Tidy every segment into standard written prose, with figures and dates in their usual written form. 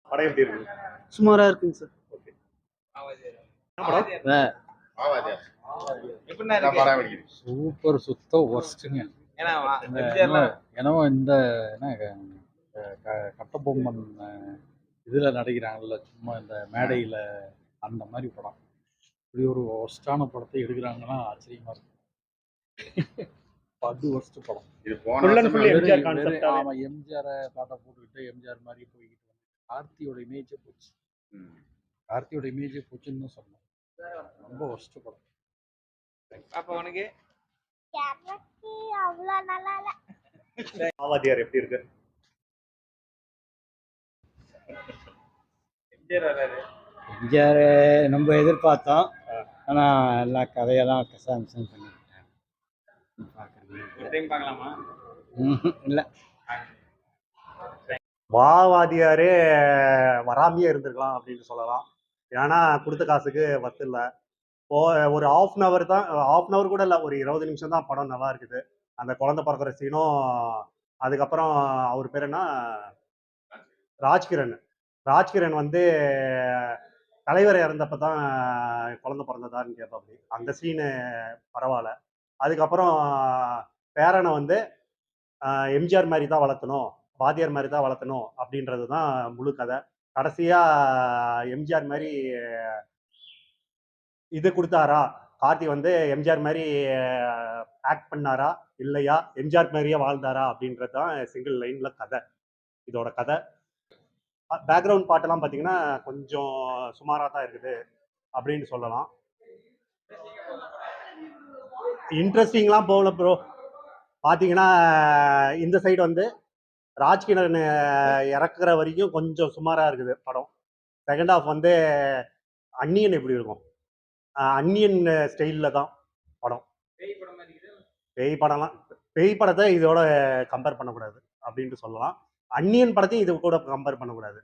படம் எப்படி இருக்கு? சுமாரா இருக்குங்க சார். ஓகே. படம்? சூப்பர் சுத்த ஒர்ஸ்ட்டுங்க. ஏன்னா இந்த கட்டபொம்மன் இதில் நடிக்கிறாங்கல்ல, சும்மா இந்த மேடையில் அந்த மாதிரி படம். இப்படி ஒரு ஒர்ஸ்டான படத்தை எடுக்கிறாங்கன்னா ஆச்சரியமா இருக்கு. அது ஒர்ஸ்ட் படம். ஆமாம், எம்ஜிஆரை பாட்டை போட்டுக்கிட்டு எம்ஜிஆர் மாதிரி போய்கிட்டு கார்த்தியோட இமேஜே போச்சு. கார்த்தியோட இமேஜே போச்சுன்னு சொன்னோம். ரொம்ப ஒர்ஸ்ட் படம். அப்ப உனக்கு அவ்வளோ நல்லா இல்ல. ஆவாதியார் எப்படி இருக்கு? எம்ஜிஆர் நம்ம எதிர்பார்த்தோம், ஆனால் எல்லா கதையெல்லாம் கசாமிசம் பண்ணிட்டாங்க. பார்க்கலாமா? இல்லை, மாவாதியாரே வராமையே இருந்திருக்கலாம் அப்படின்னு சொல்லலாம். ஏன்னா கொடுத்த காசுக்கு வத்து இல்லை. ஒரு ஹாஃப் அன் அவர் தான், ஹாஃப் அன் அவர் கூட இல்லை, ஒரு 20 நிமிஷம் தான் படம் நல்லா இருக்குது. அந்த குழந்தை பிறக்கிற சீனும், அதுக்கப்புறம் அவர் பேர் என்ன, ராஜ்கிரண். ராஜ்கிரண் வந்து தலைவர் இறந்தப்ப தான் குழந்தை பிறந்ததான்னு கேட்பாப்படி. அந்த சீனு பரவாயில்ல. அதுக்கப்புறம் பேரனை வந்து எம்ஜிஆர் மாதிரி தான் வளர்த்தணும், வாத்தியார் மாதிரி தான் வளர்த்தணும் அப்படின்றது தான் முழு கதை. கடைசியாக எம்ஜிஆர் மாதிரி இது கொடுத்தாரா, கார்த்தி வந்து எம்ஜிஆர் மாதிரி ஆக்ட் பண்ணாரா இல்லையா, எம்ஜிஆர் மாதிரியே வாழ்ந்தாரா அப்படின்றது தான் சிங்கிள் லைனில் கதை. இதோட கதை. பேக்ரவுண்ட் பாட்டெல்லாம் பார்த்தீங்கன்னா கொஞ்சம் சுமாராக தான் இருக்குது அப்படின்னு சொல்லலாம். இன்ட்ரெஸ்டிங்லாம் போகல ப்ரோ. பார்த்தீங்கன்னா இந்த சைடு வந்து ராஜ்கிரண் இறக்குற வரைக்கும் கொஞ்சம் சுமாராக இருக்குது படம். செகண்ட் ஹாஃப் வந்து அன்னியன் எப்படி இருக்கும், அன்னியன் ஸ்டைலில் தான் படம். பேய் படத்தை இதோட கம்பேர் பண்ணக்கூடாது அப்படின்ட்டு சொல்லலாம். அன்னியன் படத்தையும் இது கூட கம்பேர் பண்ணக்கூடாது.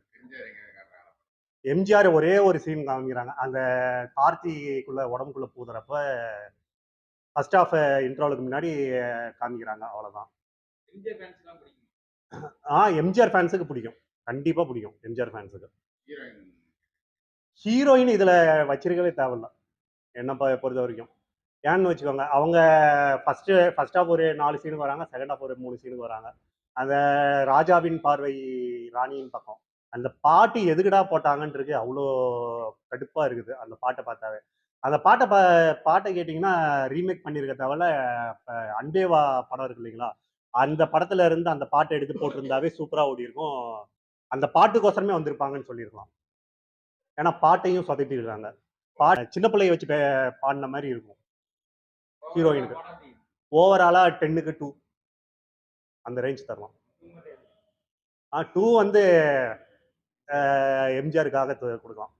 எம்ஜிஆர் ஒரே ஒரு சீன் காமிக்கிறாங்க, அந்த கார்த்திக்குள்ள உடம்புக்குள்ள பூதுறப்ப ஃபர்ஸ்ட் ஆஃப் இன்ட்ரோலுக்கு முன்னாடி காமிக்கிறாங்க, அவ்வளோதான். எம்ஜிஆர் ஃபேன்ஸுக்கு பிடிக்கும், கண்டிப்பாக பிடிக்கும் எம்ஜிஆர் ஃபேன்ஸுக்கு. ஹீரோயின் இதில் வச்சிருக்கவே தேவையில்லை என்னை பொறுத்த வரைக்கும். ஏன்னு வச்சுக்கோங்க, அவங்க ஃபர்ஸ்ட் ஆஃப் ஒரு 4 சீனுக்கு வராங்க, செகண்ட் ஆஃப் ஒரு 3 சீனுக்கு வராங்க. அந்த ராஜாவின் பார்வை ராணியின் பக்கம் அந்த பாட்டு எதுக்குடா போட்டாங்கன்றது அவ்வளோ கடுப்பாக இருக்குது அந்த பாட்டை பார்த்தாவே. அந்த பாட்டை கேட்டிங்கன்னா ரீமேக் பண்ணியிருக்க தவிர அன்பேவா படம் இருக்கு இல்லைங்களா, அந்த படத்துல இருந்து அந்த பாட்டை எடுத்து போட்டிருந்தாவே சூப்பராக ஓடி இருக்கும். அந்த பாட்டுக்கோசரமே வந்திருப்பாங்கன்னு சொல்லியிருக்கலாம். ஏன்னா பாட்டையும் சொதப்பிடுறாங்க. சின்ன பிள்ளைய வச்சு பாடின மாதிரி இருக்கும். ஹீரோயினுக்கு ஓவராலாக 10க்கு 2 அந்த ரேஞ்ச் தரலாம். 2 வந்து எம்ஜிஆருக்காக கொடுக்கலாம்.